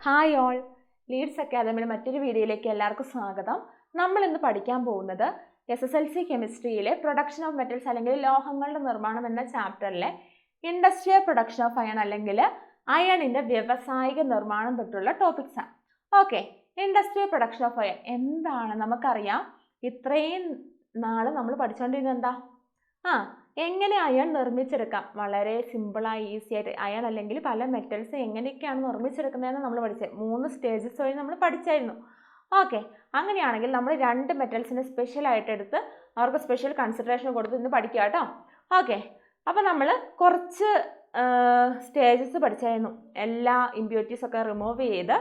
Hi all, Leeds അക്കാദമിയുടെ മറ്റൊരു വീഡിയോയിലേക്ക് എല്ലാവർക്കും സ്വാഗതം. നമ്മൾ ഇന്ന് പഠിക്കാൻ പോകുന്നത് SSLC കെമിസ്ട്രിയിലെ പ്രൊഡക്ഷൻ ഓഫ് മെറ്റൽസ് അല്ലെങ്കിൽ ലോഹങ്ങളുടെ നിർമ്മാണം എന്ന ചാപ്റ്ററിലെ ഇൻഡസ്ട്രിയൽ പ്രൊഡക്ഷൻ ഓഫ് അയൺ അല്ലെങ്കിൽ അയണിന്റെ വ്യാവസായിക നിർമ്മാണം തൊട്ടുള്ള ടോപ്പിക്സ് ആണ്. Okay, industrial production of iron എന്താണ് നമുക്കറിയാം. ഇത്രയും നാള് നമ്മൾ പഠിച്ചുകൊണ്ടിരുന്നത് എന്താ? എങ്ങനെ അയൺ നിർമ്മിച്ചെടുക്കാം, വളരെ സിമ്പിളായി ഈസി ആയിട്ട് അയൺ അല്ലെങ്കിൽ പല മെറ്റൽസ് എങ്ങനെയൊക്കെയാണ് നിർമ്മിച്ചെടുക്കുന്നതെന്ന് നമ്മൾ പഠിച്ചത് 3 സ്റ്റേജസ് വഴി നമ്മൾ പഠിച്ചായിരുന്നു. ഓക്കെ, അങ്ങനെയാണെങ്കിൽ നമ്മൾ 2 മെറ്റൽസിനെ സ്പെഷ്യലായിട്ട് എടുത്ത് അവർക്ക് സ്പെഷ്യൽ കൺസിഡറേഷൻ കൊടുത്ത് ഇന്ന് പഠിക്കുക കേട്ടോ. ഓക്കെ, അപ്പോൾ നമ്മൾ കുറച്ച് സ്റ്റേജസ് പഠിച്ചായിരുന്നു. എല്ലാ ഇമ്പ്യൂരിറ്റീസ് ഒക്കെ റിമൂവ് ചെയ്ത്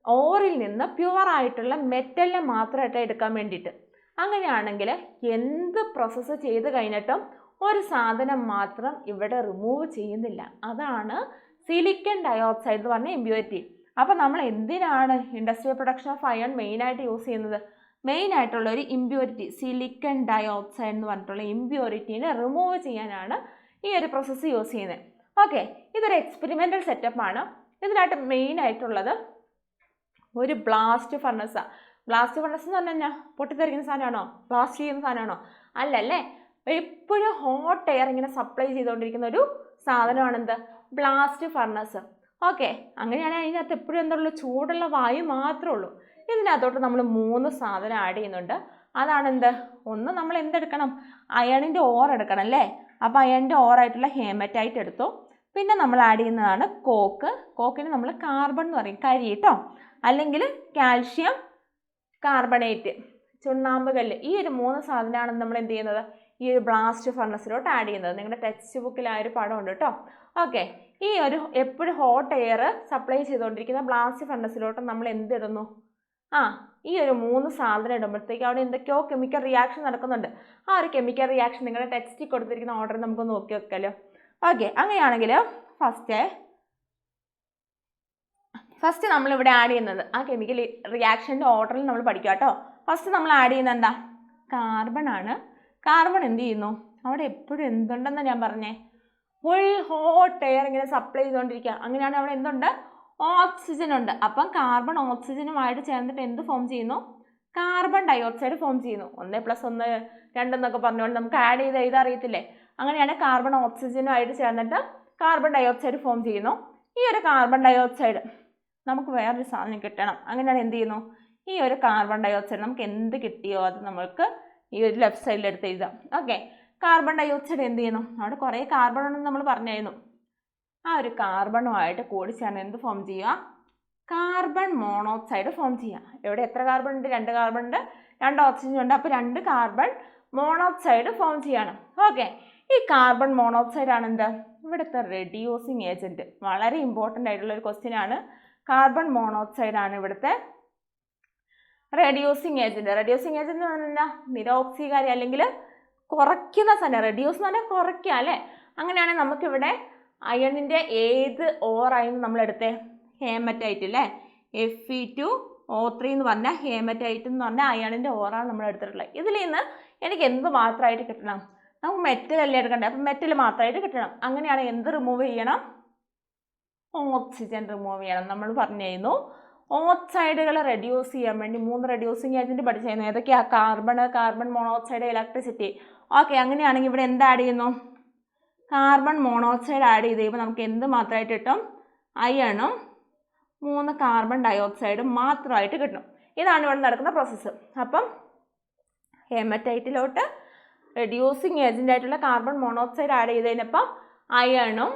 ഓറിൽ നിന്ന് പ്യുവറായിട്ടുള്ള മെറ്റലിനെ മാത്രമായിട്ട് എടുക്കാൻ വേണ്ടിയിട്ട്. അങ്ങനെയാണെങ്കിൽ എന്ത് പ്രോസസ്സ് ചെയ്ത് കഴിഞ്ഞിട്ടും ഒരു സാധനം മാത്രം ഇവിടെ റിമൂവ് ചെയ്യുന്നില്ല, അതാണ് സിലിക്കൺ ഡയോക്സൈഡ് എന്ന് പറഞ്ഞ ഇമ്പ്യൂരിറ്റി. അപ്പോൾ നമ്മൾ എന്തിനാണ് ഇൻഡസ്ട്രിയൽ പ്രൊഡക്ഷൻ ഓഫ് അയൺ മെയിനായിട്ട് യൂസ് ചെയ്യുന്നത്? മെയിനായിട്ടുള്ള ഒരു ഇമ്പ്യൂരിറ്റി സിലിക്കൺ ഡയോക്സൈഡ് എന്ന് പറഞ്ഞിട്ടുള്ള ഇമ്പ്യൂരിറ്റീനെ റിമൂവ് ചെയ്യാനാണ് ഈ ഒരു പ്രോസസ്സ് യൂസ് ചെയ്യുന്നത്. ഓക്കെ, ഇതൊരു എക്സ്പെരിമെൻ്റൽ സെറ്റപ്പാണ്. ഇതിനായിട്ട് മെയിനായിട്ടുള്ളത് ഒരു ബ്ലാസ്റ്റ് ഫർണസാണ്. ബ്ലാസ്റ്റ് ഫർണസ് എന്ന് പറഞ്ഞു കഴിഞ്ഞാൽ പൊട്ടിത്തെറിക്കുന്ന സാധനമാണോ? ബ്ലാസ്റ്റ് ചെയ്യുന്ന സാധനമാണോ? അല്ലല്ലേ. എപ്പോഴും ഹോട്ട് എയർ ഇങ്ങനെ സപ്ലൈ ചെയ്തുകൊണ്ടിരിക്കുന്ന ഒരു സാധനമാണ് എന്ത്? Blast furnace. ഓക്കെ, അങ്ങനെയാണെങ്കിൽ അതിനകത്ത് എപ്പോഴും എന്തുള്ളൂ? ചൂടുള്ള വായു മാത്രമേ ഉള്ളൂ. ഇതിനകത്തോട്ട് നമ്മൾ 3 സാധനം ആഡ് ചെയ്യുന്നുണ്ട്. അതാണ് എന്ത്? ഒന്ന് നമ്മൾ എന്തെടുക്കണം? അയണിൻ്റെ ഓർ എടുക്കണം അല്ലേ. അപ്പോൾ അയണിൻ്റെ ഓറായിട്ടുള്ള ഹേമറ്റൈറ്റ് എടുത്തു. പിന്നെ നമ്മൾ ആഡ് ചെയ്യുന്നതാണ് കോക്ക്. കോക്കിന് നമ്മൾ കാർബൺ എന്ന് പറയും, കരി കേട്ടോ, അല്ലെങ്കിൽ കാൽഷ്യം കാർബണേറ്റ്, ചുണ്ണാമ്പ് കല്ല്. ഈ ഒരു 3 സാധനമാണ് നമ്മൾ എന്ത് ചെയ്യുന്നത്? ഈ ഒരു ബ്ലാസ്റ്റ് ഫർണസിലോട്ട് ആഡ് ചെയ്യുന്നത്. നിങ്ങളുടെ ടെക്സ്റ്റ് ബുക്കിൽ ആ ഒരു പടം ഉണ്ട് കേട്ടോ. ഓക്കെ, ഈ ഒരു എപ്പോഴും ഹോട്ട് എയർ സപ്ലൈ ചെയ്തുകൊണ്ടിരിക്കുന്ന ബ്ലാസ്റ്റ് ഫർണസിലോട്ട് നമ്മൾ എന്തിടുന്നു? ഈ ഒരു 3 സാധനം ഇടുമ്പോഴത്തേക്ക് അവിടെ എന്തൊക്കെയോ കെമിക്കൽ റിയാക്ഷൻ നടക്കുന്നുണ്ട്. ആ ഒരു കെമിക്കൽ റിയാക്ഷൻ നിങ്ങളുടെ ടെക്സ്റ്റിൽ കൊടുത്തിരിക്കുന്ന ഓർഡർ നമുക്ക് നോക്കി വെക്കാമല്ലോ. ഓക്കെ, അങ്ങനെയാണെങ്കിൽ ഫസ്റ്റ് നമ്മളിവിടെ ആഡ് ചെയ്യുന്നത് ആ കെമിക്കൽ റിയാക്ഷൻ്റെ ഓർഡറിൽ നമ്മൾ പഠിക്കുക കേട്ടോ. ഫസ്റ്റ് നമ്മൾ ആഡ് ചെയ്യുന്നത് എന്താ? കാർബൺ ആണ്. കാർബൺ എന്ത് ചെയ്യുന്നു? അവിടെ എപ്പോഴും എന്തുണ്ടെന്ന് ഞാൻ പറഞ്ഞേ, ഫുൾ ഹോട്ട് എയർ ഇങ്ങനെ സപ്ലൈ ചെയ്തുകൊണ്ടിരിക്കുക. അങ്ങനെയാണെങ്കിൽ അവിടെ എന്തുണ്ട്? ഓക്സിജൻ ഉണ്ട്. അപ്പം കാർബൺ ഓക്സിജനുമായിട്ട് ചേർന്നിട്ട് എന്ത് ഫോം ചെയ്യുന്നു? കാർബൺ ഡയോക്സൈഡ് ഫോം ചെയ്യുന്നു. 1+1 2 എന്നൊക്കെ പറഞ്ഞുകൊണ്ട് നമുക്ക് ആഡ് ചെയ്ത് എഴുതാറിയത്തില്ലേ. അങ്ങനെയാണ് കാർബൺ ഓക്സിജനുമായിട്ട് ചേർന്നിട്ട് കാർബൺ ഡയോക്സൈഡ് ഫോം ചെയ്യുന്നു. ഈ ഒരു കാർബൺ ഡയോക്സൈഡ് നമുക്ക് വേറൊരു സാധനം കിട്ടണം. അങ്ങനെയാണ് എന്ത് ചെയ്യുന്നു? ഈ ഒരു കാർബൺ ഡയോക്സൈഡ് നമുക്ക് എന്ത് കിട്ടിയോ അത് നമുക്ക് ഈ ഒരു ലെഫ്റ്റ് സൈഡിൽ എടുത്ത് എഴുതാം. ഓക്കെ, കാർബൺ ഡയോക്സൈഡ് എന്ത് ചെയ്യുന്നു? അവിടെ കുറേ കാർബൺ ഉണ്ടെന്ന് നമ്മൾ പറഞ്ഞായിരുന്നു. ആ ഒരു കാർബണുമായിട്ട് കൂടി ചേർന്ന് എന്ത് ഫോം ചെയ്യുക? കാർബൺ മോണോക്സൈഡ് ഫോം ചെയ്യുക. ഇവിടെ എത്ര കാർബൺ ഉണ്ട്? 2 കാർബൺ ഉണ്ട്, 2 ഓക്സിജൻ ഉണ്ട്. അപ്പോൾ 2 കാർബൺ മോണോക്സൈഡ് ഫോം ചെയ്യണം. ഓക്കെ, ഈ കാർബൺ മോണോക്സൈഡ് ആണ് എന്ത്? ഇവിടുത്തെ റെഡ്യൂസിങ് ഏജൻറ്റ്. വളരെ ഇമ്പോർട്ടൻ്റ് ആയിട്ടുള്ള ഒരു ക്വസ്റ്റ്യൻ ആണ്. കാർബൺ മോണോക്സൈഡ് ആണ് ഇവിടുത്തെ റെഡ്യൂസിങ് ഏജൻറ്റ്. റെഡ്യൂസിങ് ഏജൻറ്റ് എന്ന് പറഞ്ഞാൽ നിരോക്സീകാരി അല്ലെങ്കിൽ കുറയ്ക്കുന്ന സാധനം. റെഡ്യൂസ് എന്ന് പറഞ്ഞാൽ കുറയ്ക്കുക അല്ലേ. അങ്ങനെയാണെങ്കിൽ നമുക്കിവിടെ അയണിൻ്റെ ഏത് ഓറായിരുന്നു നമ്മളെടുത്തേ? ഹേമറ്റൈറ്റ് അല്ലേ. Fe2O3 എന്ന് പറഞ്ഞാൽ ഹേമറ്റൈറ്റ് എന്ന് പറഞ്ഞാൽ അയണിൻ്റെ ഓറാണ് നമ്മൾ എടുത്തിട്ടുള്ളത്. ഇതിൽ നിന്ന് എനിക്ക് എന്ത് മാത്രമായിട്ട് കിട്ടണം? നമുക്ക് മെറ്റൽ അല്ലേ എടുക്കണ്ടേ. അപ്പം മെറ്റൽ മാത്രമായിട്ട് കിട്ടണം. അങ്ങനെയാണെങ്കിൽ എന്ത് റിമൂവ് ചെയ്യണം? ഓക്സിജൻ റിമൂവ് ചെയ്യണം. നമ്മൾ പറഞ്ഞിരുന്നു ഓക്സൈഡുകൾ റെഡ്യൂസ് ചെയ്യാൻ വേണ്ടി 3 റെഡ്യൂസിങ് ഏജൻറ്റ് പഠിച്ചിരുന്നു. ഏതൊക്കെയാണ്? Carbon monoxide, electricity. ഓക്കെ, അങ്ങനെയാണെങ്കിൽ ഇവിടെ എന്ത് ആഡ് ചെയ്യുന്നു? കാർബൺ മോണോക്സൈഡ് ആഡ് ചെയ്ത് കഴിയുമ്പോൾ നമുക്ക് എന്ത് മാത്രമായിട്ട് കിട്ടും? അയണും 3 കാർബൺ ഡയോക്സൈഡും മാത്രമായിട്ട് കിട്ടും. ഇതാണ് ഇവിടെ നടക്കുന്ന പ്രോസസ്സ്. അപ്പം ഹേമറ്റൈറ്റിലോട്ട് റെഡ്യൂസിങ് ഏജൻ്റ് ആയിട്ടുള്ള കാർബൺ മോണോക്സൈഡ് ആഡ് ചെയ്തതിനപ്പം അയണും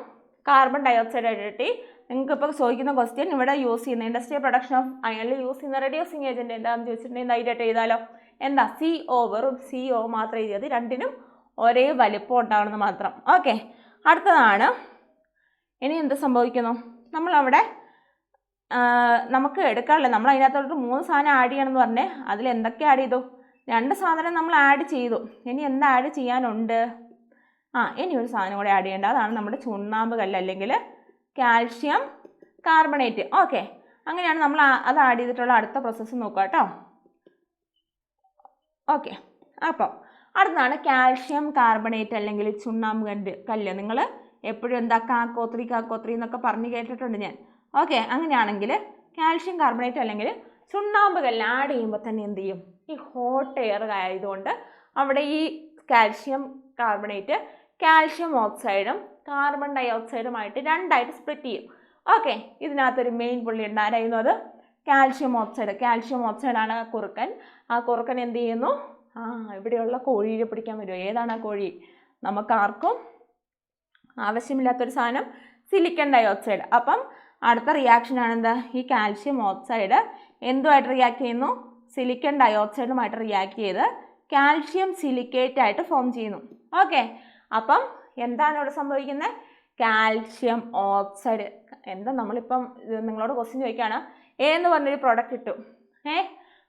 കാർബൺ ഡയോക്സൈഡ് ആയിട്ട് കിട്ടി. നിങ്ങൾക്ക് ഇപ്പോൾ ചോദിക്കുന്ന ക്വസ്റ്റ്യൻ ഇവിടെ യൂസ് ചെയ്യുന്ന ഇൻഡസ്ട്രിയൽ പ്രൊഡക്ഷൻ ഓഫ് അയണിൽ യൂസ് ചെയ്യുന്ന റെഡ്യൂസിങ് ഏജൻറ്റ് എന്താണെന്ന് ചോദിച്ചിട്ടുണ്ടെങ്കിൽ ധൈര്യമായിട്ട് എഴുതാലോ. എന്താ? CO, വെറും CO മാത്രം എഴുതിയത്. രണ്ടിനും ഒരേ വലിപ്പം ഉണ്ടാവണമെന്ന് മാത്രം. ഓക്കെ, അടുത്തതാണ് ഇനി എന്ത് സംഭവിക്കുന്നു? നമ്മളവിടെ നമുക്ക് എടുക്കാറില്ല. നമ്മൾ അതിനകത്തോട്ട് 3 സാധനം ആഡ് ചെയ്യണമെന്ന് പറഞ്ഞേ. അതിൽ എന്തൊക്കെ ആഡ് ചെയ്തു? 2 സാധനം നമ്മൾ ആഡ് ചെയ്തു. ഇനി എന്താ ആഡ് ചെയ്യാനുണ്ട്? ഇനി ഒരു സാധനം കൂടെ ആഡ് ചെയ്യേണ്ട. അതാണ് നമ്മുടെ ചുണ്ണാമ്പ് കല്ല് അല്ലെങ്കിൽ കാൽഷ്യം കാർബണേറ്റ്. ഓക്കെ, അങ്ങനെയാണ് നമ്മൾ അത് ആഡ് ചെയ്തിട്ടുള്ള അടുത്ത പ്രോസസ്സ് നോക്കുക കേട്ടോ. ഓക്കെ, അപ്പം അടുത്താണ് കാൽഷ്യം കാർബണേറ്റ് അല്ലെങ്കിൽ ചുണ്ണാമ്പ് കല്ല്. നിങ്ങൾ എപ്പോഴും എന്താ കാക്കോത്രി എന്നൊക്കെ പറഞ്ഞ് കേട്ടിട്ടുണ്ട് ഞാൻ. ഓക്കെ, അങ്ങനെയാണെങ്കിൽ കാൽഷ്യം കാർബണേറ്റ് അല്ലെങ്കിൽ ചുണ്ണാമ്പ് കല്ല് ആഡ് ചെയ്യുമ്പോൾ തന്നെ എന്ത് ചെയ്യും, ഈ ഹോട്ട് എയർ ആയതുകൊണ്ട് അവിടെ ഈ കാൽഷ്യം കാർബണേറ്റ് കാൽഷ്യം ഓക്സൈഡും കാർബൺ ഡൈ ഓക്സൈഡുമായിട്ട് രണ്ടായിട്ട് സ്പ്ലിറ്റ് ചെയ്യും. ഓക്കെ, ഇതിനകത്തൊരു മെയിൻ പുള്ളി ഉണ്ട്. ആരായിരുന്നു അത്? Calcium oxide. കാൽഷ്യം ഓക്സൈഡാണ് ആ കുറുക്കൻ. ആ കുറുക്കൻ എന്ത് ചെയ്യുന്നു? ഇവിടെയുള്ള കോഴിയെ പിടിക്കാൻ വരുമോ? ഏതാണ് ആ കോഴി? നമുക്കാർക്കും ആവശ്യമില്ലാത്തൊരു സാധനം, സിലിക്കൺ ഡൈ ഓക്സൈഡ്. അപ്പം അടുത്ത റിയാക്ഷനാണ് എന്താ? ഈ കാൽഷ്യം ഓക്സൈഡ് എന്തുമായിട്ട് റിയാക്ട് ചെയ്യുന്നു? സിലിക്കൺ ഡൈ ഓക്സൈഡുമായിട്ട് റിയാക്ട് ചെയ്ത് കാൽഷ്യം സിലിക്കേറ്റ് ആയിട്ട് ഫോം ചെയ്യുന്നു. ഓക്കെ, അപ്പം എന്താണ് ഇവിടെ സംഭവിക്കുന്നത്? Calcium oxide. എന്താ നമ്മളിപ്പം നിങ്ങളോട് ക്വസ്റ്റ്യൻ ചോദിക്കുകയാണ്, എ എന്ന് പറഞ്ഞൊരു പ്രോഡക്റ്റ് ഇട്ടു,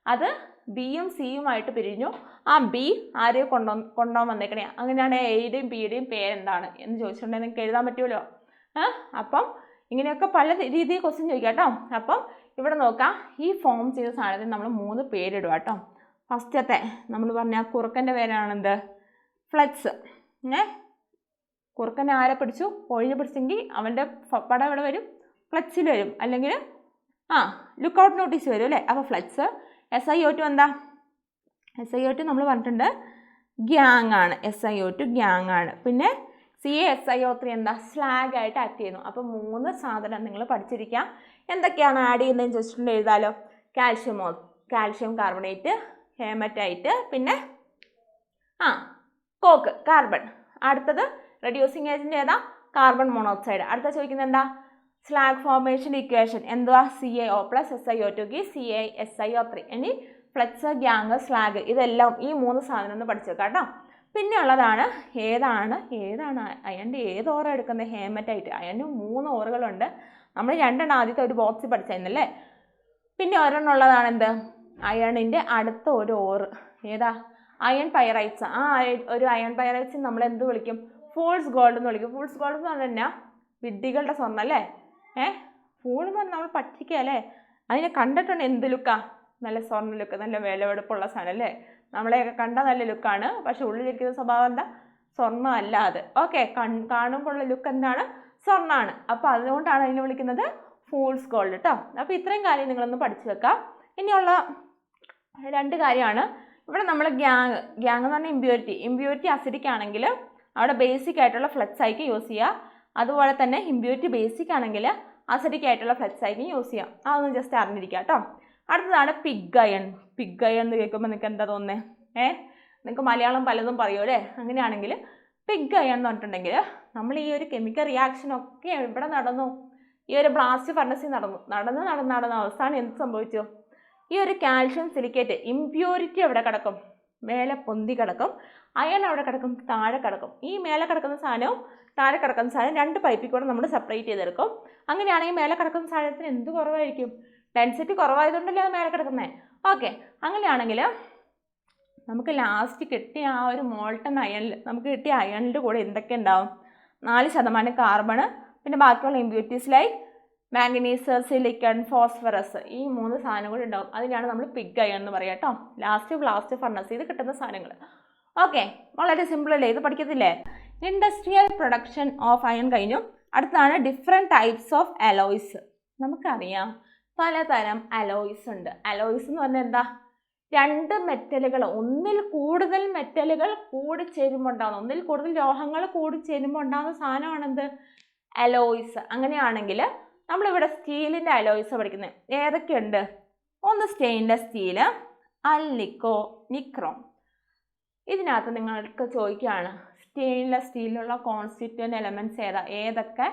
അത് ബിയും സിയുമായിട്ട് പിരിഞ്ഞു. ആ ബി ആരെയും കൊണ്ടുപോകാൻ വന്നേക്കണേ. അങ്ങനെയാണ് എയുടെയും ബിയുടെയും പേരെന്താണ് എന്ന് ചോദിച്ചിട്ടുണ്ടെങ്കിൽ നിങ്ങൾക്ക് എഴുതാൻ പറ്റുമല്ലോ. അപ്പം ഇങ്ങനെയൊക്കെ പല രീതിയിൽ ക്വസ്റ്റ്യൻ ചോദിക്കാം കേട്ടോ. അപ്പം ഇവിടെ നോക്കാം, ഈ ഫോം ചെയ്ത സാധനത്തിന് നമ്മൾ 3 പേരിടുക കേട്ടോ. ഫസ്റ്റത്തെ നമ്മൾ പറഞ്ഞ കുറുക്കൻ്റെ പേരാണെന്ത്? ഫ്ലെക്സ്. കുറുക്കനെ ആരെ പിടിച്ചു? കോഴിനെ പിടിച്ചെങ്കിൽ അവൻ്റെ പടം ഇവിടെ വരും, ഫ്ലെക്സിൽ വരും, അല്ലെങ്കിൽ ലുക്കൗട്ട് നോട്ടീസ് വരും അല്ലേ. അപ്പോൾ ഫ്ലെക്സ്. SiO2 എന്താ? SiO2 നമ്മൾ പറഞ്ഞിട്ടുണ്ട് ഗ്യാങ് ആണ്. SiO2 ഗ്യാങ് ആണ്. പിന്നെ CaSiO3 എന്താ? സ്ലാഗ് ആയിട്ട് ആക്ട് ചെയ്യുന്നു. അപ്പോൾ 3 സാധനം നിങ്ങൾ പഠിച്ചിരിക്കുക. എന്തൊക്കെയാണ് ആഡ് ചെയ്യുന്നതെന്ന് ചോദിച്ചിട്ടുണ്ടെങ്കിൽ എഴുതാലോ. കാൽഷ്യം കാർബണേറ്റ്, ഹേമറ്റൈറ്റ്, പിന്നെ കോക്ക് കാർബൺ. അടുത്തത് റെഡ്യൂസിങ് ഏജൻറ്റ് ഏതാ? Carbon monoxide. അടുത്ത ചോദിക്കുന്നത് എന്താ? സ്ലാഗ് ഫോർമേഷൻ ഇക്വേഷൻ എന്തുവാ? CaO + SiO2 CaSiO3. ഇനി ഫ്ലെക്സ്, ഗ്യാങ്, സ്ലാഗ്, ഇതെല്ലാം ഈ 3 സാധനം ഒന്ന് പഠിച്ചു വെക്കാം കേട്ടോ. പിന്നെ ഉള്ളതാണ് ഏതാണ് അയണിൻ്റെ ഏത് ഓറ എടുക്കുന്നത്? ഹേമറ്റൈറ്റ്. അയണിന് 3 ഓറുകളുണ്ട്. നമ്മൾ 2 ആദ്യത്തെ ഒരു ബോക്സിൽ പഠിച്ചായിരുന്നല്ലേ. പിന്നെ ഒരെണ്ണം ഉള്ളതാണ് എന്ത്? അയണിൻ്റെ അടുത്ത ഒരു ഓറ്. ഏതാ? Iron pyrites. ഒരു അയൺ പൈറൈറ്റ്സ് നമ്മൾ എന്ത് വിളിക്കും? ഫൂൾസ് ഗോൾഡ് എന്ന് വിളിക്കും. ഫൂൾസ് ഗോൾഡ് എന്ന് പറഞ്ഞാൽ എന്നാ? വിഡ്ഢികളുടെ സ്വർണ്ണം അല്ലേ. ഫൂൾ എന്ന് പറഞ്ഞാൽ നമ്മൾ പറ്റിക്കുക അല്ലേ. അതിനെ കണ്ടിട്ടുണ്ട് എന്ത് ലുക്കാ? നല്ല സ്വർണ്ണ ലുക്ക്, നല്ല വിലവെടുപ്പുള്ള സാധനം അല്ലേ. നമ്മളെയൊക്കെ കണ്ടാൽ നല്ല ലുക്കാണ്, പക്ഷെ ഉള്ളിലിരിക്കുന്ന സ്വഭാവം എന്താ? സ്വർണ്ണം അല്ല അത്. ഓക്കെ, കാണുമ്പോഴുള്ള ലുക്ക് എന്താണ്? സ്വർണ്ണമാണ്. അപ്പോൾ അതുകൊണ്ടാണ് അതിനെ വിളിക്കുന്നത് ഫൂൾസ് ഗോൾഡ് കേട്ടോ. അപ്പോൾ ഇത്രയും കാര്യം നിങ്ങളൊന്ന് പഠിച്ചു വെക്കാം. ഇനിയുള്ള 2 കാര്യമാണ് ഇവിടെ നമ്മൾ ഗ്യാങ് എന്ന് പറഞ്ഞാൽ ഇമ്പ്യൂരിറ്റി അസിഡിക് ആണെങ്കിൽ അവിടെ ബേസിക് ആയിട്ടുള്ള ഫ്ലെക്സ് ആയിട്ട് യൂസ് ചെയ്യുക. അതുപോലെ തന്നെ ഇമ്പ്യൂരിറ്റി ബേസിക് ആണെങ്കിൽ അസിഡിക് ആയിട്ടുള്ള ഫ്ലെക്സ് ആയിട്ട് യൂസ് ചെയ്യാം. അതൊന്ന് ജസ്റ്റ് അറിഞ്ഞിരിക്കുക കേട്ടോ. അടുത്തതാണ് പിഗ് അയൺ. പിഗ് അയൺ എന്ന് കേൾക്കുമ്പോൾ നിങ്ങൾക്ക് എന്താ തോന്നുന്നത്? നിങ്ങൾക്ക് മലയാളം പലതും പറയുമല്ലേ. അങ്ങനെയാണെങ്കിൽ പിഗ് അയൺ എന്ന് പറഞ്ഞിട്ടുണ്ടെങ്കിൽ നമ്മൾ ഈ ഒരു കെമിക്കൽ റിയാക്ഷനൊക്കെ ഇവിടെ നടന്നു. ഈ ഒരു ബ്ലാസ്റ്റ് ഫർണസിൽ നടന്ന അവസാനം എന്ത് സംഭവിച്ചു? ഈ ഒരു കാൽഷ്യം സിലിക്കേറ്റ് ഇമ്പ്യൂരിറ്റി എവിടെ കിടക്കും? മേലെ പൊന്തി കിടക്കും. അയൺ അവിടെ കിടക്കും, താഴെ കിടക്കും. ഈ മേലെ കിടക്കുന്ന സാധനവും താഴെ കിടക്കുന്ന സാധനം 2 പൈപ്പിൽ കൂടെ നമ്മൾ സെപ്പറേറ്റ് ചെയ്തെടുക്കും. അങ്ങനെയാണെങ്കിൽ മേലെ കിടക്കുന്ന സാധനത്തിന് എന്ത് കുറവായിരിക്കും? ഡെൻസിറ്റി കുറവായതുകൊണ്ടല്ലേ അത് മേലെ കിടക്കുന്നത്. ഓക്കെ, അങ്ങനെയാണെങ്കിൽ നമുക്ക് ലാസ്റ്റ് കിട്ടിയ ആ ഒരു മോൾട്ടൺ അയണിൽ നമുക്ക് കിട്ടിയ അയണിൻ്റെ കൂടെ എന്തൊക്കെ ഉണ്ടാവും? 4% കാർബൺ, പിന്നെ ബാക്കിയുള്ള impurities like manganese, silicon, phosphorus, ഈ 3 സാധനം കൂടി ഉണ്ടാവും. അതിനാണ് നമ്മൾ പിഗ് അയൺ എന്ന് പറയുക കേട്ടോ. ബ്ലാസ്റ്റ് ഫർണസ് ചെയ്ത് കിട്ടുന്ന സാധനങ്ങൾ. ഓക്കെ, വളരെ സിമ്പിൾ അല്ലേ? ഇത് പഠിക്കത്തില്ലേ? ഇൻഡസ്ട്രിയൽ പ്രൊഡക്ഷൻ ഓഫ് അയൺ കഴിഞ്ഞു. അടുത്താണ് ഡിഫറെൻറ്റ് ടൈപ്സ് ഓഫ് അലോയ്സ്. നമുക്കറിയാം പലതരം അലോയ്സ് ഉണ്ട്. അലോയ്സ് എന്ന് പറഞ്ഞാൽ എന്താ? 2 മെറ്റലുകൾ, ഒന്നിൽ കൂടുതൽ മെറ്റലുകൾ കൂടിച്ചേരുമ്പോൾ ഉണ്ടാകുന്ന, ഒന്നിൽ കൂടുതൽ ലോഹങ്ങൾ കൂടിച്ചേരുമ്പോൾ ഉണ്ടാകുന്ന സാധനമാണെന്ത്? അലോയ്സ്. അങ്ങനെയാണെങ്കിൽ നമ്മളിവിടെ സ്റ്റീലിൻ്റെ അലോയ്സ് പഠിക്കുന്നത് ഏതൊക്കെയുണ്ട്? ഒന്ന് സ്റ്റെയിൻലെസ് സ്റ്റീല്, നിക്രോം. ഇതിനകത്ത് നിങ്ങൾക്ക് ചോദിക്കുകയാണ് സ്റ്റെയിൻലെസ് സ്റ്റീലിലുള്ള കോൺസ്റ്റിറ്റ്യൂവൻ്റ് എലമെൻറ്റ്സ് ഏതൊക്കെ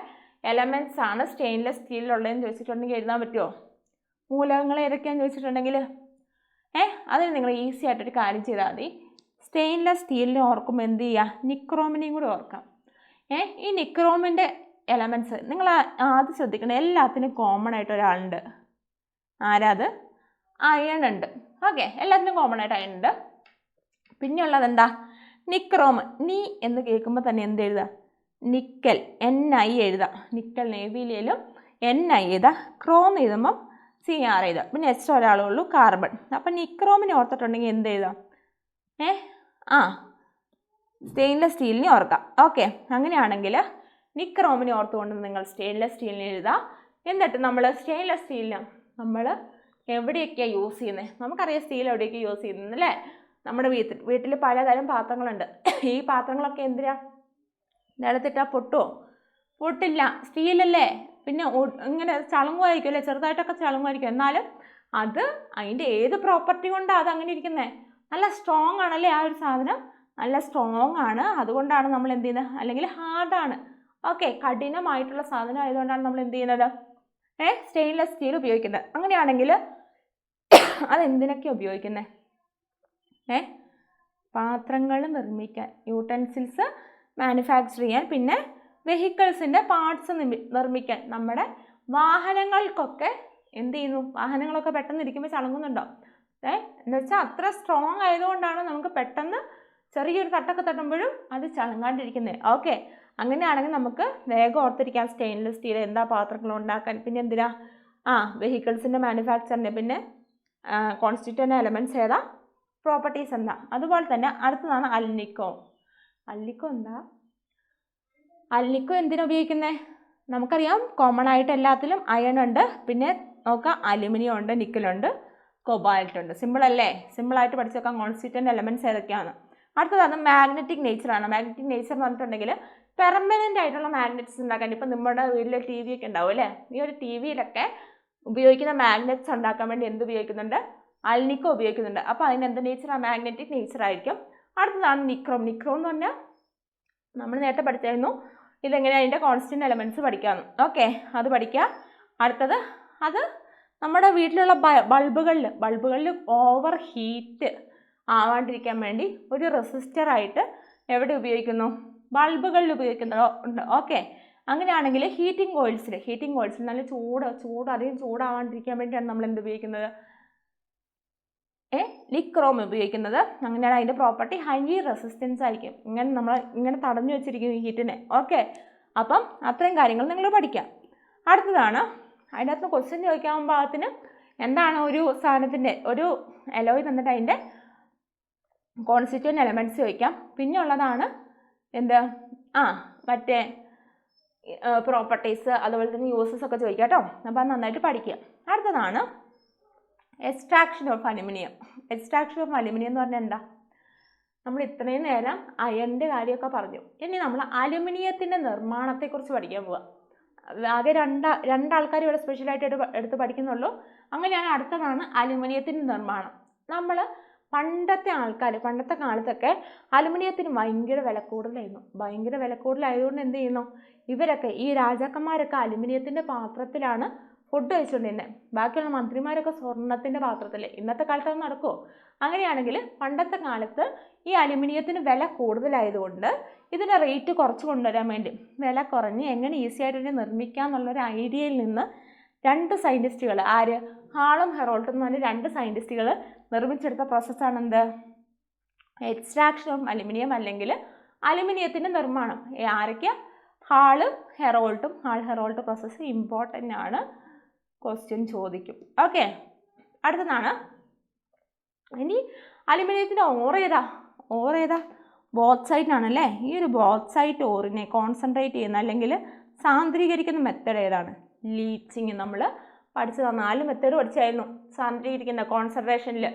എലമെൻറ്റ്സ് ആണ് സ്റ്റെയിൻലെസ് സ്റ്റീലിലുള്ളതെന്ന് ചോദിച്ചിട്ടുണ്ടെങ്കിൽ എഴുതാൻ പറ്റുമോ? മൂലകങ്ങൾ ഏതൊക്കെയാണെന്ന് ചോദിച്ചിട്ടുണ്ടെങ്കിൽ അതിന് നിങ്ങൾ ഈസി ആയിട്ടൊരു കാര്യം ചെയ്താൽ മതി. സ്റ്റെയിൻലെസ് സ്റ്റീലിനെ ഓർക്കുമ്പോൾ എന്ത് ചെയ്യുക? നിക്രോമിനെയും കൂടി ഓർക്കാം. ഈ നിക്രോമിൻ്റെ എലമെൻറ്റ്സ് നിങ്ങൾ ആദ്യം ശ്രദ്ധിക്കണം. എല്ലാത്തിനും കോമൺ ആയിട്ട് ഒരാളുണ്ട്. ആരാത്? അയൺ ഉണ്ട്. ഓക്കെ, എല്ലാത്തിനും കോമൺ ആയിട്ട് അയൺ ഉണ്ട്. പിന്നെ ഉള്ളത് എന്താ? നിക്രോം. നീ എന്ന് കേൾക്കുമ്പോൾ തന്നെ എന്ത് എഴുതുക? നിക്കൽ, Ni എഴുതുക. നിക്കൽ നേവിയിലും Ni എഴുതുക. ക്രോം എഴുതുമ്പം Cr എഴുതുക. പിന്നെ എക്സ്ട്രാ ഒരാളേ ഉള്ളൂ, കാർബൺ. അപ്പം നിക്രോമിനെ ഓർത്തിട്ടുണ്ടെങ്കിൽ എന്ത് എഴുതാം? സ്റ്റെയിൻലെസ് സ്റ്റീലിനെ ഓർക്കാം. ഓക്കെ, അങ്ങനെയാണെങ്കിൽ നിക്രോമിനെ ഓർത്തുകൊണ്ട് നിങ്ങൾ സ്റ്റെയിൻലെസ് സ്റ്റീലിനെ എഴുതുക. എന്നിട്ട് നമ്മൾ സ്റ്റെയിൻലെസ് സ്റ്റീലിന് നമ്മൾ എവിടെയൊക്കെയാണ് യൂസ് ചെയ്യുന്നത്? നമുക്കറിയാം സ്റ്റീൽ എവിടെയൊക്കെ യൂസ് ചെയ്യുന്നത് അല്ലേ? നമ്മുടെ വീട്ടിൽ പലതരം പാത്രങ്ങളുണ്ട്. ഈ പാത്രങ്ങളൊക്കെ എന്തിനാ? നിലത്തിട്ടാൽ പൊട്ടുമോ? പൊട്ടില്ല, സ്റ്റീലല്ലേ. പിന്നെ ഇങ്ങനെ ചളുങ്ങുമായിരിക്കും അല്ലേ, ചെറുതായിട്ടൊക്കെ ചളുങ്ങുമായിരിക്കും. എന്നാലും അത് അതിൻ്റെ ഏത് പ്രോപ്പർട്ടി കൊണ്ടാണ് അത് അങ്ങനെ ഇരിക്കുന്നത്? നല്ല സ്ട്രോങ് ആണല്ലേ ആ ഒരു സാധനം, നല്ല സ്ട്രോങ് ആണ്. അതുകൊണ്ടാണ് നമ്മൾ എന്ത് ചെയ്യുന്നത്? അല്ലെങ്കിൽ ഹാർഡാണ്, ഓക്കെ, കഠിനമായിട്ടുള്ള സാധനം ആയതുകൊണ്ടാണ് നമ്മൾ എന്ത് ചെയ്യുന്നത്? സ്റ്റെയിൻലെസ് സ്റ്റീൽ ഉപയോഗിക്കുന്നത്. അങ്ങനെയാണെങ്കിൽ അതെന്തിനൊക്കെയാണ് ഉപയോഗിക്കുന്നത്? പാത്രങ്ങൾ നിർമ്മിക്കാൻ, യൂട്ടൻസിൽസ് മാനുഫാക്ചർ ചെയ്യാൻ, പിന്നെ വെഹിക്കിൾസിൻ്റെ പാർട്സ് നിർമ്മിക്കാൻ. നമ്മുടെ വാഹനങ്ങൾക്കൊക്കെ എന്ത് ചെയ്യുന്നു? വാഹനങ്ങളൊക്കെ പെട്ടെന്ന് ഇരിക്കുമ്പോൾ ചളങ്ങുന്നുണ്ടോ? എന്ന് വെച്ചാൽ അത്ര സ്ട്രോങ് ആയതുകൊണ്ടാണ് നമുക്ക് പെട്ടെന്ന് ചെറിയൊരു തട്ടൊക്കെ തട്ടുമ്പോഴും അത് ചളങ്ങാണ്ടിരിക്കുന്നത്. ഓക്കെ, അങ്ങനെയാണെങ്കിൽ നമുക്ക് വേഗം ഓർത്തിരിക്കാം സ്റ്റെയിൻലെസ് സ്റ്റീൽ എന്താ പാത്രങ്ങൾ ഉണ്ടാക്കാൻ. പിന്നെ എന്തിനാ? വെഹിക്കിൾസിൻ്റെ മാനുഫാക്ചറിന്. പിന്നെ കോൺസ്റ്റിറ്റ്യൂവൻ്റ് എലമെൻറ്റ്സ് ഏതാ? പ്രോപ്പർട്ടീസ് എന്താ? അതുപോലെ തന്നെ അടുത്തതാണ് അൽനിക്കോ. അൽനിക്കോ എന്താ? അൽനിക്കോ എന്തിനാ ഉപയോഗിക്കുന്നത്? നമുക്കറിയാം കോമൺ ആയിട്ട് എല്ലാത്തിലും അയൺ ഉണ്ട്, പിന്നെ നോക്കാം അലുമിനിയം ഉണ്ട്, നിക്കലുണ്ട്, കൊബാൾട്ട് ഉണ്ട്. സിമ്പിൾ അല്ലേ? സിമ്പിളായിട്ട് പഠിച്ചു വെക്കാം കോൺസ്റ്റിറ്റ്യൂവൻ്റ് എലമെൻറ്റ്സ് ഏതൊക്കെയാണ്. അടുത്തതാണ് മാഗ്നറ്റിക് നേച്ചറാണ്. മാഗ്നറ്റിക് നേച്ചർ എന്ന് പറഞ്ഞിട്ടുണ്ടെങ്കിൽ പെർമനൻ്റ് ആയിട്ടുള്ള മാഗ്നറ്റ്സ് ഉണ്ടാക്കാൻ. ഇപ്പം നമ്മുടെ വീട്ടിൽ ടി വി ഒക്കെ ഉണ്ടാവും അല്ലേ? ഈ ഒരു ടി വിയിലൊക്കെ ഉപയോഗിക്കുന്ന മാഗ്നറ്റ്സ് ഉണ്ടാക്കാൻ വേണ്ടി എന്ത് ഉപയോഗിക്കുന്നുണ്ട്? അൽനിക്കോ ഉപയോഗിക്കുന്നുണ്ട്. അപ്പോൾ അതിന് എന്ത് നേച്ചറാണ്? മാഗ്നറ്റിക് നേച്ചർ ആയിരിക്കും. അടുത്തതാണ് നിക്രോം. നിക്രോം എന്ന് പറഞ്ഞാൽ നമ്മൾ നേരത്തെ പഠിച്ചായിരുന്നു ഇതെങ്ങനെയാണ് അതിൻ്റെ കോൺസ്റ്റൻറ്റ് എലമെൻറ്റ്സ് പഠിക്കാമെന്ന്. ഓക്കെ, അത് പഠിക്കുക. അടുത്തത് അത് നമ്മുടെ വീട്ടിലുള്ള ബൾബുകളിൽ ഓവർ ഹീറ്റ് ആവാണ്ടിരിക്കാൻ വേണ്ടി ഒരു റെസിസ്റ്ററായിട്ട് എവിടെ ഉപയോഗിക്കുന്നു? ബൾബുകളിൽ ഉപയോഗിക്കുന്നുണ്ട്. ഓക്കെ, അങ്ങനെയാണെങ്കിൽ ഹീറ്റിംഗ് കോയിൽസിൽ നല്ല അധികം ചൂടാവാണ്ടിരിക്കാൻ വേണ്ടിയാണ് നമ്മൾ എന്ത് ഉപയോഗിക്കുന്നത്? നിക്രോം ഉപയോഗിക്കുന്നത്. അങ്ങനെയാണ് അതിൻ്റെ പ്രോപ്പർട്ടി ഹൈ റെസിസ്റ്റൻസ് ആയിരിക്കും. ഇങ്ങനെ തടഞ്ഞു വെച്ചിരിക്കുന്നു ഹീറ്റിനെ. ഓക്കെ, അപ്പം അത്രയും കാര്യങ്ങൾ നിങ്ങൾ പഠിക്കാം. അടുത്തതാണ് അതിനകത്ത് ക്വസ്റ്റ്യൻ ചോദിക്കാൻ പാകത്തിന് എന്താണ് ഒരു സാധനത്തിൻ്റെ ഒരു എലോയ് തന്നിട്ട് അതിൻ്റെ കോൺസ്റ്റിറ്റ്യൂവൻ്റ് എലമെൻറ്റ്സ് ചോദിക്കാം. പിന്നെ ഉള്ളതാണ് എന്ത്? മറ്റേ പ്രോപ്പർട്ടീസ്, അതുപോലെ തന്നെ യൂസസ് ഒക്കെ ചോദിക്കാം കേട്ടോ. അപ്പോൾ അത് നന്നായിട്ട് പഠിക്കുക. അടുത്തതാണ് extraction of aluminium. Extraction of aluminium എന്ന് പറഞ്ഞാൽ എന്താ? നമ്മൾ ഇത്രയും നേരം അയണിൻ്റെ കാര്യമൊക്കെ പറഞ്ഞു. ഇനി നമ്മൾ അലുമിനിയത്തിൻ്റെ നിർമ്മാണത്തെക്കുറിച്ച് പഠിക്കാൻ പോവാം. ആകെ രണ്ടാൾക്കാർ ഇവിടെ സ്പെഷ്യലായിട്ട് എടുത്ത് പഠിക്കുന്നുള്ളൂ. അങ്ങനെയാണ് അടുത്തതാണ് അലുമിനിയത്തിൻ്റെ നിർമ്മാണം. നമ്മൾ പണ്ടത്തെ കാലത്തൊക്കെ അലുമിനിയത്തിന് ഭയങ്കര വില കൂടുതലായതുകൊണ്ട് എന്ത് ചെയ്യുന്നു? ഇവരൊക്കെ ഈ രാജാക്കന്മാരൊക്കെ അലുമിനിയത്തിൻ്റെ പാത്രത്തിലാണ് ഫുഡ് കഴിച്ചുകൊണ്ടിരുന്നത്. ബാക്കിയുള്ള മന്ത്രിമാരൊക്കെ സ്വർണത്തിൻ്റെ പാത്രത്തിൽ. ഇന്നത്തെ കാലത്ത് അത് നടക്കുമോ? അങ്ങനെയാണെങ്കിൽ പണ്ടത്തെ കാലത്ത് ഈ അലുമിനിയത്തിന് വില കൂടുതലായതുകൊണ്ട് ഇതിൻ്റെ റേറ്റ് കുറച്ച് കൊണ്ടുവരാൻ വേണ്ടി വില കുറഞ്ഞ് എങ്ങനെ ഈസി ആയിട്ട് തന്നെ നിർമ്മിക്കാം എന്നുള്ളൊരു ഐഡിയയിൽ നിന്ന് രണ്ട് സയൻറ്റിസ്റ്റുകൾ, ആര്? ഹാളും ഹെറോൾട്ടും എന്ന് പറഞ്ഞ രണ്ട് സയൻറ്റിസ്റ്റുകൾ നിർമ്മിച്ചെടുത്ത പ്രോസസ്സാണ് എന്ത്? എക്സ്ട്രാക്ഷൻ ഓഫ് അലുമിനിയം, അല്ലെങ്കിൽ അലുമിനിയത്തിൻ്റെ നിർമ്മാണം. ആരൊക്കെയാണ്? ഹാളും ഹെറോൾട്ടും. ഹെറോൾട്ട് പ്രോസസ്സ് ഇമ്പോർട്ടൻ്റ് ആണ്, ക്വസ്റ്റ്യൻ ചോദിക്കും. ഓക്കെ, അടുത്തതാണ് ഇനി അലുമിനിയത്തിൻ്റെ ഓർ ഏതാ? ബോക്സൈറ്റാണല്ലേ. ഈ ഒരു ബോക്സൈറ്റ് ഓറിനെ കോൺസെൻട്രേറ്റ് ചെയ്യുന്ന അല്ലെങ്കിൽ സാന്ദ്രീകരിക്കുന്ന മെത്തേഡ് ഏതാണ്? ലീച്ചിങ്. നമ്മൾ പഠിച്ചത് 4 മെത്തേഡ് പഠിച്ചായിരുന്നു സാന്ദ്രീകരിക്കുന്ന കോൺസെൻട്രേഷനിൽ.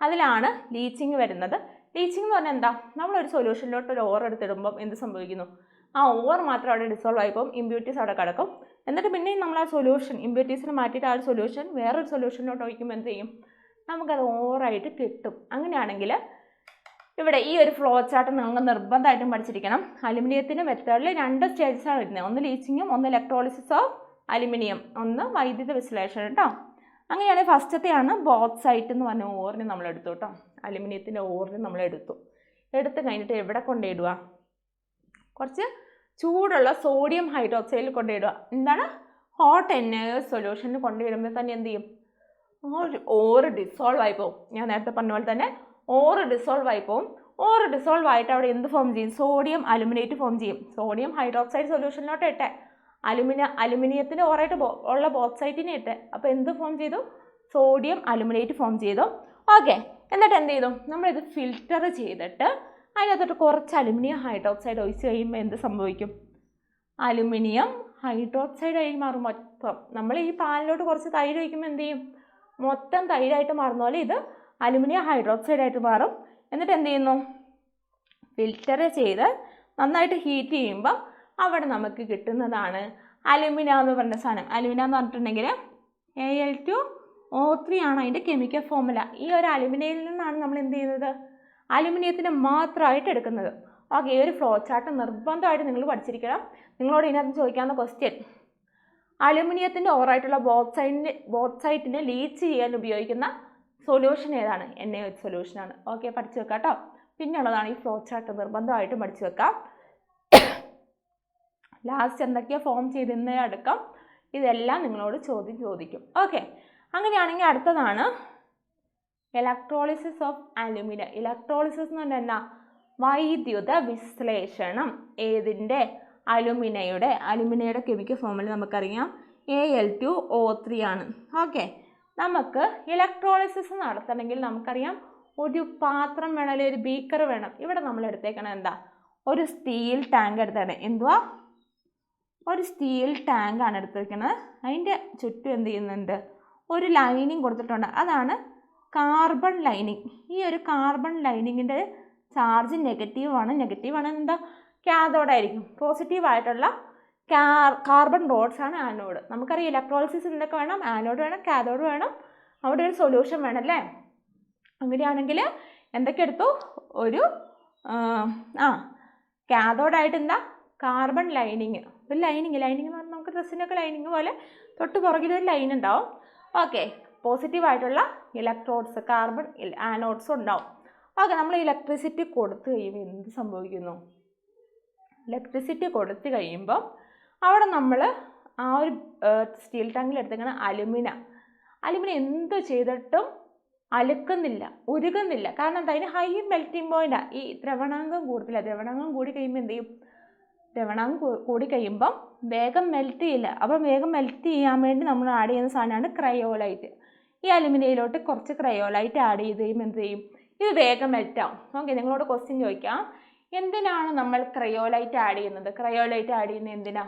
അതിലാണ് ലീച്ചിങ് വരുന്നത്. ലീച്ചിങ് എന്ന് പറഞ്ഞാൽ എന്താ? നമ്മളൊരു സൊല്യൂഷനിലോട്ട് ഒരു ഓർ എടുത്തിടുമ്പം എന്ത് സംഭവിക്കുന്നു? ആ ഓർ മാത്രം അവിടെ ഡിസോൾവ് ആയിപ്പോൾ ഇമ്പ്യൂരിറ്റീസ് അവിടെ കിടക്കും. എന്നിട്ട് പിന്നെയും നമ്മൾ ആ സൊല്യൂഷൻ ഇമ്പ്യൂരിറ്റീസിന് മാറ്റിയിട്ട് ആ ഒരു സൊല്യൂഷൻ വേറൊരു സൊല്യൂഷനിലോട്ട് ഒഴിക്കുമ്പോൾ എന്ത് ചെയ്യും? നമുക്കത് ഓറായിട്ട് കിട്ടും. അങ്ങനെയാണെങ്കിൽ ഇവിടെ ഈ ഒരു ഫ്ലോ ചാർട്ട് നിങ്ങൾ നിർബന്ധമായിട്ടും പഠിച്ചിരിക്കണം. അലുമിനിയത്തിൻ്റെ മെത്തേഡിൽ 2 സ്റ്റേജസാണ് വരുന്നത്. ഒന്ന് ലീച്ചിങ്ങും ഒന്ന് ഇലക്ട്രോളിസിസ് ഓഫ് അലുമിനിയം, ഒന്ന് വൈദ്യുത വിശ്ലേഷണം കേട്ടോ. അങ്ങനെയാണെങ്കിൽ ഫസ്റ്റത്തെയാണ് ബോക്സൈറ്റ് എന്ന് പറഞ്ഞ ഓറിന് നമ്മൾ എടുത്തു കേട്ടോ. അലുമിനിയത്തിൻ്റെ ഓറിന് നമ്മൾ എടുത്തു കഴിഞ്ഞിട്ട് എവിടെ കൊണ്ടിടുക? കുറച്ച് ചൂടുള്ള സോഡിയം ഹൈഡ്രോക്സൈഡിൽ കൊണ്ടിടുക. എന്താണ്? ഹോട്ട് NaOH സൊല്യൂഷനിൽ കൊണ്ടുവരുമ്പോൾ തന്നെ എന്ത് ചെയ്യും? ഓറ് ഡിസോൾവ് ആയി പോകും. ഞാൻ നേരത്തെ പറഞ്ഞ പോലെ തന്നെ ഓറ് ഡിസോൾവ് ആയി പോകും. ഓറ് ഡിസോൾവ് ആയിട്ട് അവിടെ എന്ത് ഫോം ചെയ്യും? സോഡിയം അലുമിനേറ്റ് ഫോം ചെയ്യും. സോഡിയം ഹൈഡ്രോക്സൈഡ് സൊല്യൂഷനിലോട്ട് ഇട്ടെ അലുമിനിയത്തിൻ്റെ ഓറായിട്ട് ഉള്ള ബോക്സൈറ്റിനെ ഇട്ടെ. അപ്പോൾ എന്ത് ഫോം ചെയ്തു? സോഡിയം അലുമിനേറ്റ് ഫോം ചെയ്തു. ഓക്കെ, എന്നിട്ട് എന്ത് ചെയ്തു? നമ്മളിത് ഫിൽറ്റർ ചെയ്തിട്ട് അതിനകത്തോട്ട് കുറച്ച് അലുമിനിയം ഹൈഡ്രോക്സൈഡ് ഒഴിച്ച് കഴിയുമ്പോൾ എന്ത് സംഭവിക്കും? അലുമിനിയം ഹൈഡ്രോക്സൈഡായി മാറും മൊത്തം. നമ്മൾ ഈ പാലിലോട്ട് കുറച്ച് തൈര് ഒഴിക്കുമ്പോൾ എന്ത് ചെയ്യും? മൊത്തം തൈരായിട്ട് മാറുന്ന പോലെ ഇത് അലുമിനിയം ഹൈഡ്രോക്സൈഡായിട്ട് മാറും. എന്നിട്ട് എന്ത് ചെയ്യുന്നു? ഫിൽറ്റർ ചെയ്ത് നന്നായിട്ട് ഹീറ്റ് ചെയ്യുമ്പം അവിടെ നമുക്ക് കിട്ടുന്നതാണ് അലുമിന എന്ന് പറഞ്ഞ സാധനം. അലുമിന എന്ന് പറഞ്ഞിട്ടുണ്ടെങ്കിൽ Al2O3 ആണ് അതിൻ്റെ കെമിക്കൽ ഫോർമുല. ഈ ഒരു അലുമിനിയയിൽ നിന്നാണ് നമ്മൾ എന്ത് ചെയ്യുന്നത്? അലുമിനിയത്തിന് മാത്രമായിട്ട് എടുക്കുന്നത്. ഓക്കെ, ഈ ഒരു ഫ്ലോ ചാർട്ട് നിർബന്ധമായിട്ട് നിങ്ങൾ പഠിച്ചിരിക്കണം. നിങ്ങളോട് ഇതിനകത്ത് ചോദിക്കാവുന്ന ക്വസ്റ്റ്യൻ, അലുമിനിയത്തിൻ്റെ ഓറായിട്ടുള്ള ബോക്സൈറ്റിനെ ലീച്ച് ചെയ്യാൻ ഉപയോഗിക്കുന്ന സൊല്യൂഷൻ ഏതാണ്? NaOH സൊല്യൂഷനാണ്. ഓക്കെ, പഠിച്ചു വെക്കാം കേട്ടോ. പിന്നുള്ളതാണ് ഈ ഫ്ലോ ചാർട്ട്, നിർബന്ധമായിട്ടും പഠിച്ചു വെക്കാം. ലാസ്റ്റ് എന്തൊക്കെയാണ് ഫോം ചെയ്തിരുന്ന അടക്കം ഇതെല്ലാം നിങ്ങളോട് ചോദിക്കും. ഓക്കെ, അങ്ങനെയാണെങ്കിൽ അടുത്തതാണ് ഇലക്ട്രോളിസിസ് ഓഫ് അലുമിനിയം. ഇലക്ട്രോളിസിസ് എന്ന് പറഞ്ഞാൽ എന്താ? വൈദ്യുത വിശ്ലേഷണം. ഏതിൻ്റെ? അലുമിനയുടെ കെമിക്കൽ ഫോർമുല നമുക്കറിയാം Al2O3 ആണ്. ഓക്കെ, നമുക്ക് ഇലക്ട്രോളിസിസ് നടത്തണമെങ്കിൽ നമുക്കറിയാം ഒരു പാത്രം വേണം, അല്ലെങ്കിൽ ഒരു ബീക്കർ വേണം. ഇവിടെ നമ്മൾ എടുത്തേക്കണം എന്താ? ഒരു സ്റ്റീൽ ടാങ്ക് എടുത്തേക്കണം. എന്തുവാ? ഒരു സ്റ്റീൽ ടാങ്കാണ് എടുത്തിരിക്കുന്നത്. അതിൻ്റെ ചുറ്റും എന്ത് ചെയ്യുന്നുണ്ട്? ഒരു ലൈനിങ് കൊടുത്തിട്ടുണ്ട്. അതാണ് കാർബൺ ലൈനിങ്. ഈ ഒരു കാർബൺ ലൈനിങ്ങിൻ്റെ ചാർജ് നെഗറ്റീവാണ്. എന്താ? കാഥോഡായിരിക്കും. പോസിറ്റീവായിട്ടുള്ള കാർബൺ റോഡ്സ് ആണ് ആനോഡ്. നമുക്കറിയാം ഇലക്ട്രോളിസിസ് എന്തൊക്കെ വേണം? ആനോഡ് വേണം, കാഥോഡ് വേണം, അവിടെ ഒരു സൊല്യൂഷൻ വേണം അല്ലേ? അങ്ങനെയാണെങ്കിൽ എന്തൊക്കെ എടുത്തു? ഒരു കാഥോഡായിട്ട് എന്താ? Carbon lining. ഒരു ലൈനിങ് എന്ന് പറഞ്ഞാൽ നമുക്ക് ഡ്രസ്സിനൊക്കെ ലൈനിങ് പോലെ തൊട്ട് പുറകിലൊരു ലൈൻ ഉണ്ടാവും. ഓക്കെ, പോസിറ്റീവായിട്ടുള്ള ഇലക്ട്രോഡ്സ്, കാർബൺ ആനോഡ്സും ഉണ്ടാവും. ഓക്കെ, നമ്മൾ ഇലക്ട്രിസിറ്റി കൊടുത്തു കഴിയുമ്പോൾ എന്ത് സംഭവിക്കുന്നു? ഇലക്ട്രിസിറ്റി കൊടുത്തു കഴിയുമ്പോൾ അവിടെ നമ്മൾ ആ ഒരു സ്റ്റീൽ ടാങ്കിൽ എടുത്തേക്കുന്ന അലുമിന എന്ത് ചെയ്തിട്ടും അലുക്കുന്നില്ല, ഉരുകുന്നില്ല. കാരണം എന്താ? അതിന് ഹൈ മെൽറ്റിംഗ് പോയിൻ്റാണ്. ഈ ദ്രവണാങ്കം കൂടുതല. ദ്രവണാങ്കം കൂടി കഴിയുമ്പോൾ എന്ത് ചെയ്യും? ദ്രവണാങ്കം കൂടി കഴിയുമ്പം വേഗം മെൽറ്റ് ചെയ്യില്ല. അപ്പം വേഗം മെൽറ്റ് ചെയ്യാൻ വേണ്ടി നമ്മൾ ആഡ് ചെയ്യുന്ന സാധനമാണ് ക്രയോലൈറ്റ്. ഈ അലുമിനിയയിലോട്ട് കുറച്ച് ക്രയോലൈറ്റ് ആഡ് ചെയ്ത് കഴിയുമ്പോൾ എന്ത് ചെയ്യും? ഇത് വേഗം മെൽറ്റാവും. ഓക്കെ, നിങ്ങളോട് ക്വസ്റ്റ്യൻ ചോദിക്കാം, എന്തിനാണ് നമ്മൾ ക്രയോലൈറ്റ് ആഡ് ചെയ്യുന്നത്? ക്രയോലൈറ്റ് ആഡ് ചെയ്യുന്നത് എന്തിനാ?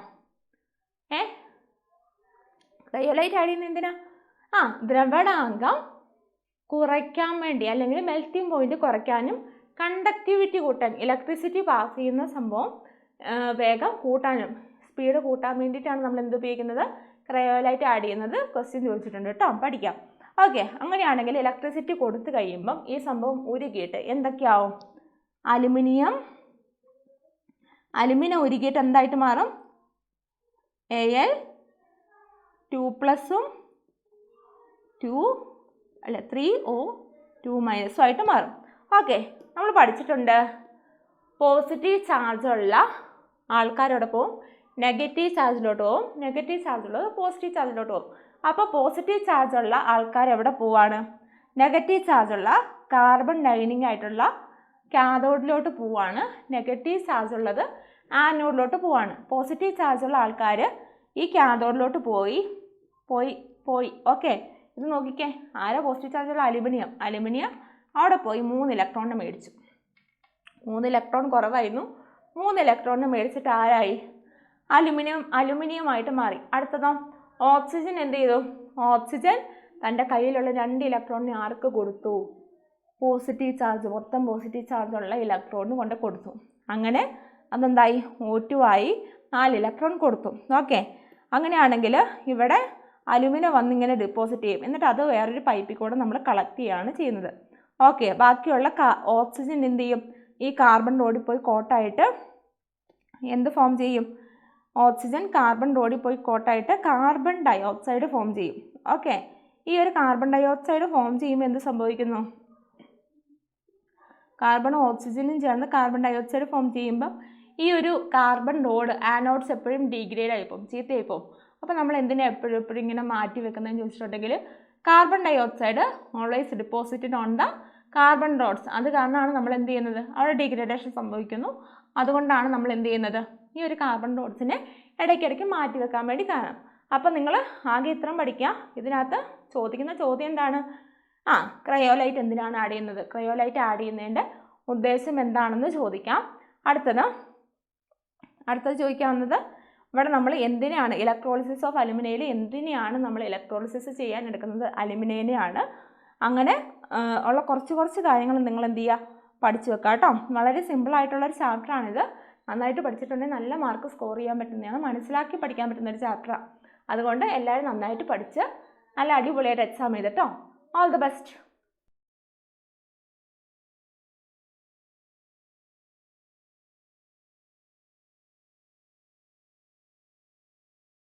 ക്രയോലൈറ്റ് ആഡ് ചെയ്യുന്നത് എന്തിനാ? ദ്രവണാങ്കം കുറയ്ക്കാൻ വേണ്ടി, അല്ലെങ്കിൽ മെൽറ്റിംഗ് പോയിന്റ് കുറയ്ക്കാനും കണ്ടക്ടിവിറ്റി കൂട്ടാൻ, ഇലക്ട്രിസിറ്റി പാസ് ചെയ്യുന്ന സംഭവം വേഗം കൂട്ടാനും സ്പീഡ് കൂട്ടാൻ വേണ്ടിയിട്ടാണ് നമ്മൾ എന്ത് ഉപയോഗിക്കുന്നത്? ക്രയോലൈറ്റ് ആഡ് ചെയ്യുന്നത്. ക്വസ്റ്റ്യൻ ചോദിച്ചിട്ടുണ്ട് കേട്ടോ, പഠിക്കാം. ഓക്കെ, അങ്ങനെയാണെങ്കിൽ ഇലക്ട്രിസിറ്റി കൊടുത്തു കഴിയുമ്പം ഈ സംഭവം ഉരുകിയിട്ട് എന്തൊക്കെയാവും? അലുമിനിയം ഉരുകിയിട്ട് എന്തായിട്ട് മാറും? Al2+ഉം 3O2- ആയിട്ട് മാറും. ഓക്കെ, നമ്മൾ പഠിച്ചിട്ടുണ്ട് പോസിറ്റീവ് ചാർജുള്ള ആൾക്കാരോടെ പോവും, നെഗറ്റീവ് ചാർജിലോട്ട് പോവും, നെഗറ്റീവ് ചാർജുള്ളത് പോസിറ്റീവ് ചാർജിലോട്ട് പോവും. അപ്പോൾ പോസിറ്റീവ് ചാർജുള്ള ആൾക്കാർ എവിടെ പോവാണ്? നെഗറ്റീവ് ചാർജുള്ള കാർബൺ ലൈനിങ് ആയിട്ടുള്ള കാഥോഡിലോട്ട് പോവാണ്. നെഗറ്റീവ് ചാർജുള്ളത് ആനോഡിലോട്ട് പോവാണ്. പോസിറ്റീവ് ചാർജുള്ള ആൾക്കാർ ഈ കാഥോഡിലോട്ട് പോയി. ഓക്കെ, ഇത് നോക്കിക്കേ, ആരാ പോസിറ്റീവ് ചാർജുള്ള? അലുമിനിയം അവിടെ പോയി 3 ഇലക്ട്രോണിനെ മേടിച്ചു. 3 ഇലക്ട്രോൺ കുറവായിരുന്നു. 3 ഇലക്ട്രോണിനെ മേടിച്ചിട്ട് ആരായി? അലുമിനിയമായിട്ട് മാറി. അടുത്തതോ ഓക്സിജൻ എന്ത് ചെയ്തു? ഓക്സിജൻ തൻ്റെ കയ്യിലുള്ള 2 ഇലക്ട്രോണിനെ ആർക്ക് കൊടുത്തു? പോസിറ്റീവ് ചാർജ്, മൊത്തം പോസിറ്റീവ് ചാർജുള്ള ഇലക്ട്രോണിന് കൊണ്ട് കൊടുത്തു. അങ്ങനെ അതെന്തായി? O2 ആയി, 4 ഇലക്ട്രോൺ കൊടുത്തു. ഓക്കെ, അങ്ങനെയാണെങ്കിൽ ഇവിടെ അലുമിനിയം വന്നിങ്ങനെ ഡെപ്പോസിറ്റ് ചെയ്യും. എന്നിട്ട് അത് വേറൊരു പൈപ്പിൽ കൂടെ നമ്മൾ കളക്ട് ചെയ്യുകയാണ് ചെയ്യുന്നത്. ഓക്കെ, ബാക്കിയുള്ള ഓക്സിജൻ എന്ത് ചെയ്യും? ഈ കാർബൺ റോഡിൽ പോയി കോട്ടായിട്ട് എന്ത് ഫോം ചെയ്യും? ഓക്സിജൻ കാർബൺ റോഡിൽ പോയി കോട്ടായിട്ട് കാർബൺ ഡൈ ഓക്സൈഡ് ഫോം ചെയ്യും. ഓക്കെ, ഈ ഒരു കാർബൺ ഡൈ ഓക്സൈഡ് ഫോം ചെയ്യുമ്പോൾ എന്ത് സംഭവിക്കുന്നു? കാർബണും ഓക്സിജനും ചേർന്ന് കാർബൺ ഡൈ ഓക്സൈഡ് ഫോം ചെയ്യുമ്പോൾ ഈ ഒരു കാർബൺ റോഡ് ആനോഡ്സ് എപ്പോഴും ഡീഗ്രേഡ് ആയിപ്പോവും, ചീത്തയായിപ്പോവും. അപ്പോൾ നമ്മൾ എന്തിനാണ് എപ്പോഴും ഇങ്ങനെ മാറ്റി വെക്കുന്നതെന്ന് ചോദിച്ചിട്ടുണ്ടെങ്കിൽ carbon dioxide always deposited on the carbon rods. അത് കാരണമാണ് നമ്മൾ എന്ത് ചെയ്യുന്നത്? അവിടെ ഡീഗ്രേഡേഷൻ സംഭവിക്കുന്നു. അതുകൊണ്ടാണ് നമ്മൾ എന്ത് ചെയ്യുന്നത്? ഈ ഒരു കാർബൺ റോഡ്സിനെ ഇടയ്ക്കിടയ്ക്ക് മാറ്റി വെക്കാൻ വേണ്ടി കാരണം. അപ്പം നിങ്ങൾ ആകെ ഇത്രയും പഠിക്കുക. ഇതിനകത്ത് ചോദിക്കുന്ന ചോദ്യം എന്താണ്? ക്രയോലൈറ്റ് എന്തിനാണ് ആഡ് ചെയ്യുന്നത്? ക്രയോലൈറ്റ് ആഡ് ചെയ്യുന്നതിൻ്റെ ഉദ്ദേശം എന്താണെന്ന് ചോദിക്കാം. അടുത്തത് ചോദിക്കാവുന്നത് ഇവിടെ നമ്മൾ എന്തിനാണ് ഇലക്ട്രോളിസിസ് ഓഫ് അലുമിനയിൽ എന്തിനെയാണ് നമ്മൾ ഇലക്ട്രോളിസിസ് ചെയ്യാൻ എടുക്കുന്നത്? അലുമിനേനെയാണ്. അങ്ങനെ ഉള്ള കുറച്ച് കാര്യങ്ങൾ നിങ്ങൾ എന്ത് ചെയ്യുക, പഠിച്ചു വെക്കുക കേട്ടോ. വളരെ സിമ്പിളായിട്ടുള്ളൊരു ചാപ്റ്ററാണിത്. നന്നായിട്ട് പഠിച്ചിട്ടുണ്ടെങ്കിൽ നല്ല മാർക്ക് സ്കോർ ചെയ്യാൻ പറ്റുന്നതാണ്, മനസ്സിലാക്കി പഠിക്കാൻ പറ്റുന്നൊരു ചാപ്റ്ററാണ്. അതുകൊണ്ട് എല്ലാവരും നന്നായിട്ട് പഠിച്ച് നല്ല അടിപൊളിയായിട്ട് എക്സാം ചെയ്തിട്ടോ. All the best.